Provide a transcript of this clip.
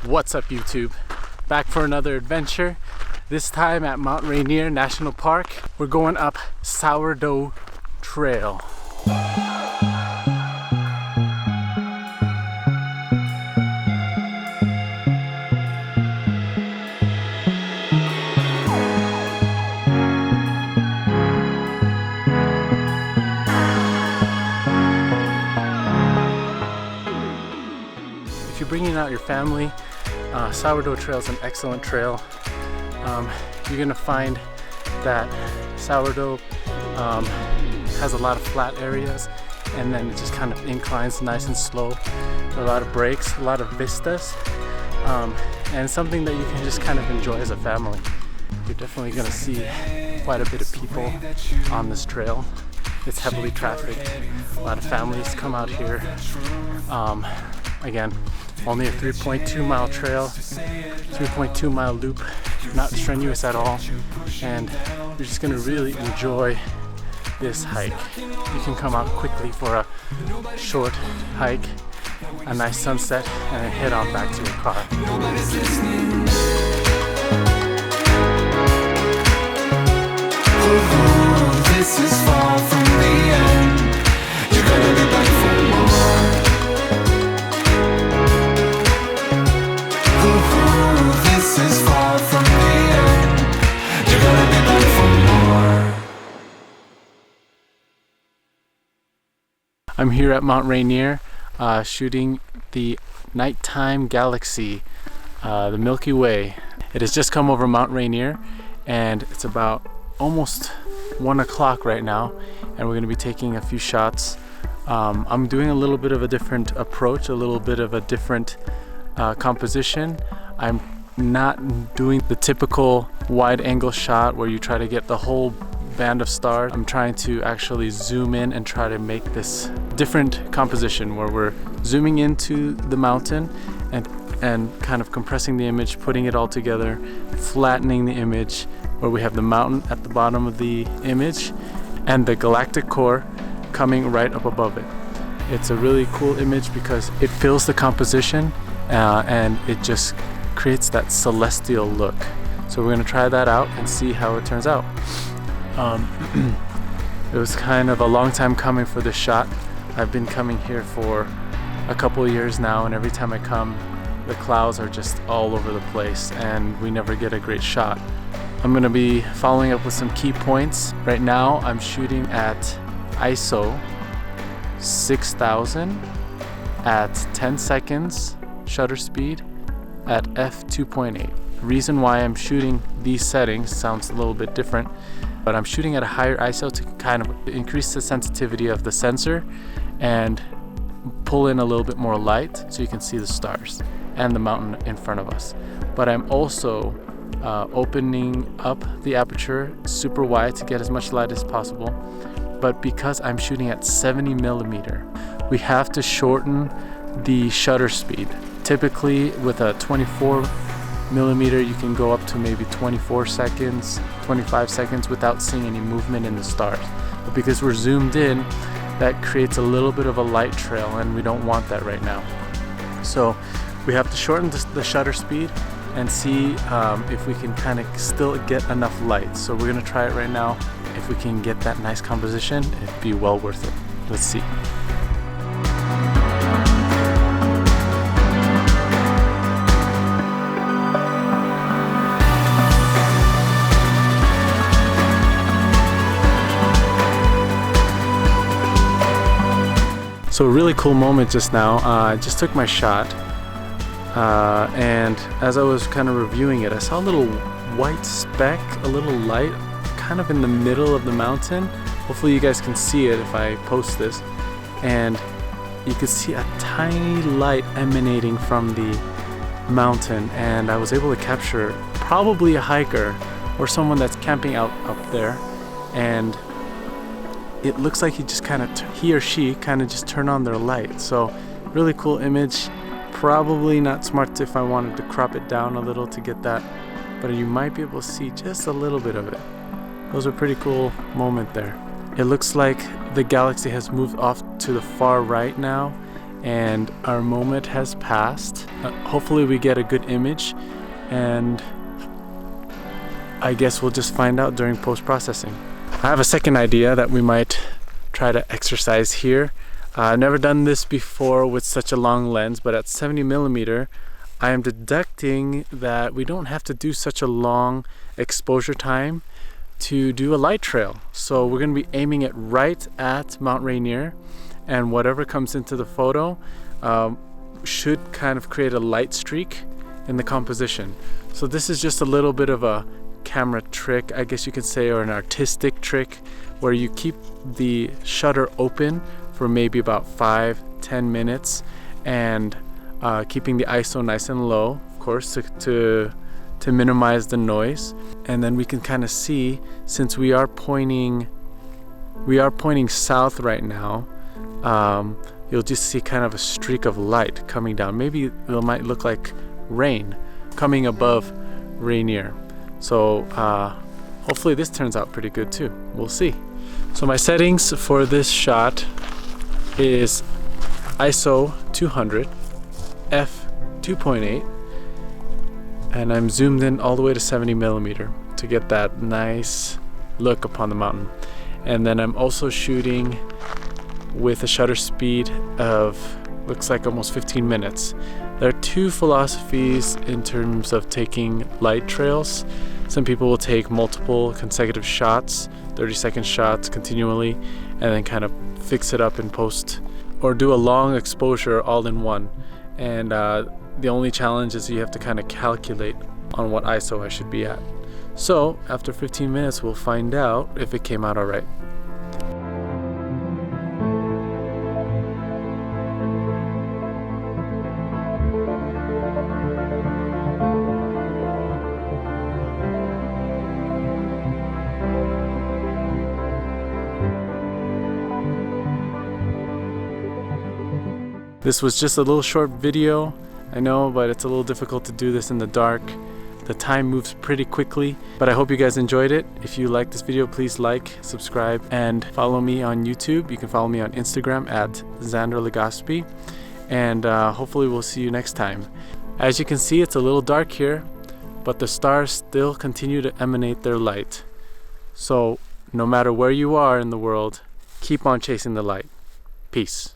What's up, YouTube? Back for another adventure, this time at Mount Rainier National Park. We're going up Sourdough Trail. If you're bringing out your family, Sourdough Trail is an excellent trail. You're gonna find that Sourdough has a lot of flat areas, and then it just kind of inclines nice and slow. A lot of breaks, a lot of vistas, and something that you can just kind of enjoy as a family. You're definitely gonna see quite a bit of people on this trail. It's heavily trafficked. A lot of families come out here. Again, only a 3.2 mile trail, 3.2 mile loop, not strenuous at all, and you're just gonna really enjoy this hike. You can come out quickly for a short hike, a nice sunset, and then head on back to your car. This is far from the end. You're gonna be back for more. This is far from the end. You're gonna be back for more. I'm here at Mount Rainier shooting the nighttime galaxy, the Milky Way. It has just come over Mount Rainier, and it's about almost 1 o'clock right now, and we're going to be taking a few shots. I'm doing a little bit of a different approach, a little bit of a different composition. I'm not doing the typical wide angle shot where you try to get the whole band of stars. I'm trying to actually zoom in and try to make this different composition where we're zooming into the mountain and kind of compressing the image, putting it all together, flattening the image, where we have the mountain at the bottom of the image and the galactic core coming right up above it. It's a really cool image because it fills the composition and it just creates that celestial look. So we're gonna try that out and see how it turns out. It was kind of a long time coming for this shot. I've been coming here for a couple of years now, and every time I come, the clouds are just all over the place and we never get a great shot. I'm gonna be following up with some key points. Right now I'm shooting at ISO 6000 at 10 seconds shutter speed at f2.8. Reason why I'm shooting these settings sounds a little bit different, but I'm shooting at a higher ISO to kind of increase the sensitivity of the sensor and pull in a little bit more light so you can see the stars and the mountain in front of us. But I'm also opening up the aperture super wide to get as much light as possible. But because I'm shooting at 70 millimeter, we have to shorten the shutter speed. Typically with a 24 millimeter, you can go up to maybe 24 seconds, 25 seconds without seeing any movement in the stars. But because we're zoomed in, that creates a little bit of a light trail, and we don't want that right now. So we have to shorten the shutter speed and see if we can kind of still get enough light. So we're gonna try it right now. If we can get that nice composition, it'd be well worth it. Let's see. So a really cool moment just now. I just took my shot, and as I was kind of reviewing it, I saw a little white speck, a little light, kind of in the middle of the mountain. Hopefully you guys can see it if I post this. And you could see a tiny light emanating from the mountain, and I was able to capture probably a hiker or someone that's camping out up there. And it looks like he or she kind of just turned on their light. So really cool image. Probably not smart if I wanted to crop it down a little to get that, but you might be able to see just a little bit of it. That was a pretty cool moment there. It looks like the galaxy has moved off to the far right now, and our moment has passed. Hopefully we get a good image, and I guess we'll just find out during post-processing. I have a second idea that we might try to exercise here. I've never done this before with such a long lens, but at 70mm, I am deducting that we don't have to do such a long exposure time to do a light trail. So we're going to be aiming it right at Mount Rainier, and whatever comes into the photo should kind of create a light streak in the composition. So this is just a little bit of a camera trick, I guess you could say, or an artistic trick, where you keep the shutter open for maybe about 5-10 minutes, and keeping the ISO nice and low, of course, to minimize the noise. And then we can kind of see, since we are pointing south right now, you'll just see kind of a streak of light coming down. Maybe it might look like rain coming above Rainier. So hopefully this turns out pretty good too. We'll see. So my settings for this shot is ISO 200, f 2.8, and I'm zoomed in all the way to 70mm to get that nice look upon the mountain. And then I'm also shooting with a shutter speed of, looks like almost 15 minutes. There are two philosophies in terms of taking light trails. Some people will take multiple consecutive shots, 30-second shots continually, and then kind of fix it up in post, or do a long exposure all in one. And the only challenge is you have to kind of calculate on what ISO I should be at. So after 15 minutes, we'll find out if it came out all right. This was just a little short video, I know, but it's a little difficult to do this in the dark. The time moves pretty quickly, but I hope you guys enjoyed it. If you like this video, please like, subscribe, and follow me on YouTube. You can follow me on Instagram at Xander Legaspi, and hopefully we'll see you next time. As you can see, it's a little dark here, but the stars still continue to emanate their light. So no matter where you are in the world, keep on chasing the light. Peace.